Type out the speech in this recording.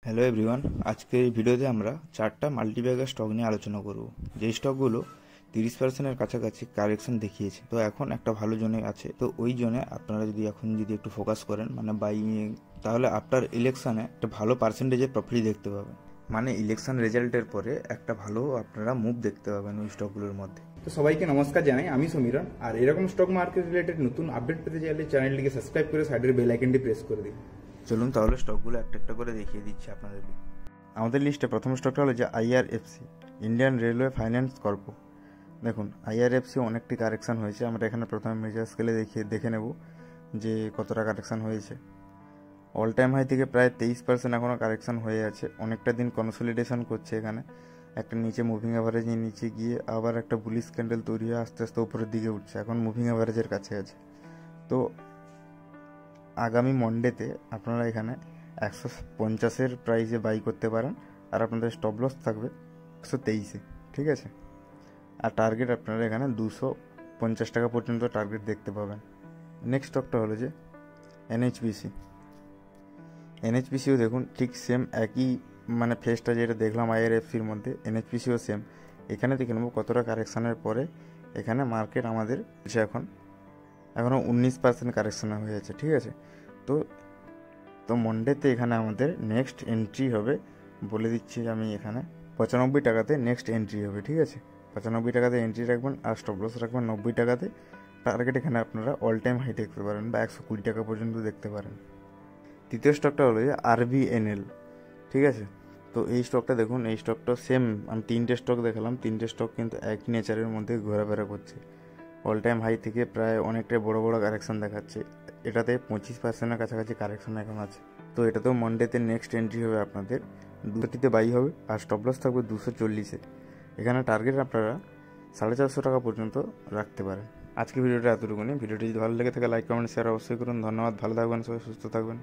Hello everyone, আজকের এই ভিডিওতে আমরা 4টা মাল্টিব্যাগের স্টক নিয়ে আলোচনা করব। যেই স্টকগুলো 30%-এর কাছাকাছি কারেকশন দেখিয়েছে, তো এখন একটা ভালো জোনে আছে। তো ওই জোনে আপনারা যদি একটু ফোকাস করেন, মানে বাইং, তাহলে আফটার ইলেকশনে একটা ভালো পার্সেন্টেজের প্রফিট দেখতে পাবেন। মানে ইলেকশন রেজাল্টের পরে একটা ভালো আপনারা মুভ দেখতে পাবেন ওই স্টকগুলোর মধ্যে। তো সবাইকে নমস্কার জানাই, আমি সমীরণ। আর এরকম স্টক মার্কেট রিলেটেড নতুন আপডেট পেতে চাইলে চ্যানেলটিকে সাবস্ক্রাইব করে সাইডের বেল আইকনটি প্রেস করে দিন। চলুন তাহলে স্টকগুলো একটা একটা করে দেখিয়ে দিচ্ছি আপনাদেরকে। আমাদের লিস্টে প্রথম স্টকটা হলো যে IRFC, Indian railway finance corp. দেখুন, আইআরএফসি অনেকটি কারেকশান হয়েছে। আমরা এখানে প্রথমে মেজার স্কেলে দেখে নেব যে কতটা কারেকশান হয়েছে। অল টাইম হাই থেকে প্রায় 23% এখনও কারেকশান হয়ে আছে। অনেকটা দিন কনসলিডেশন করছে। এখানে একটা নিচে মুভিং অ্যাভারেজ নিচে গিয়ে আবার একটা বুলিশ ক্যান্ডেল তৈরি হয়ে আস্তে আস্তে উপরের দিকে উঠছে। এখন মুভিং অ্যাভারেজের কাছে আছে। তো আগামী মন্ডেতে আপনারা এখানে 150-এর প্রাইসে বাই করতে পারেন। আর আপনাদের স্টপ লস থাকবে 123-এ, ঠিক আছে। আর টার্গেট আপনারা এখানে 250 টাকা পর্যন্ত টার্গেট দেখতে পাবেন। নেক্সট স্টকটা হলো যে এনএইচপিসিও দেখুন ঠিক সেম একই, মানে ফেসটা যেটা দেখলাম আইআরএফসির মধ্যে, এনএইচপিসিও সেম। এখানে দেখে নেবো কতটা কারেকশানের পরে এখানে মার্কেট আমাদের এখনও 19% কারেকশান হয়ে আছে, ঠিক আছে। তো মন্ডেতে এখানে আমাদের নেক্সট এন্ট্রি হবে, বলে দিচ্ছি আমি, এখানে 95 টাকাতে নেক্সট এন্ট্রি হবে, ঠিক আছে। 95 টাকাতে এন্ট্রি রাখবেন আর স্টপ লস রাখবেন 90 টাকাতে। টার্গেট এখানে আপনারা অল টাইম হাই দেখতে পারেন বা 120 টাকা পর্যন্ত দেখতে পারেন। তৃতীয় স্টকটা হলো যে আরবিএনএল, ঠিক আছে। তো এই স্টকটা দেখুন, এই স্টকটা সেম, আমি 3টে স্টক দেখালাম, 3টে স্টক কিন্তু একই নেচারের মধ্যে ঘোরাফেরা করছে। অল টাইম হাই থেকে প্রায় অনেকটাই বড় বড় কারেকশান দেখাচ্ছে। এটাতে 25%-এর কাছাকাছি কারেকশান এখন আছে। তো এটাতেও মন্ডেতে নেক্সট এন্ট্রি হবে আপনাদের 230-তে বাই হবে আর স্টপ লস থাকবে 240-এ। এখানে টার্গেট আপনারা 450 টাকা পর্যন্ত রাখতে পারেন। আজকে ভিডিওটা এতটুকুনি। ভিডিওটি যদি ভালো লেগে থাকে লাইক কমেন্ট শেয়ার অবশ্যই করুন। ধন্যবাদ, ভালো থাকবেন, সবাই সুস্থ থাকবেন।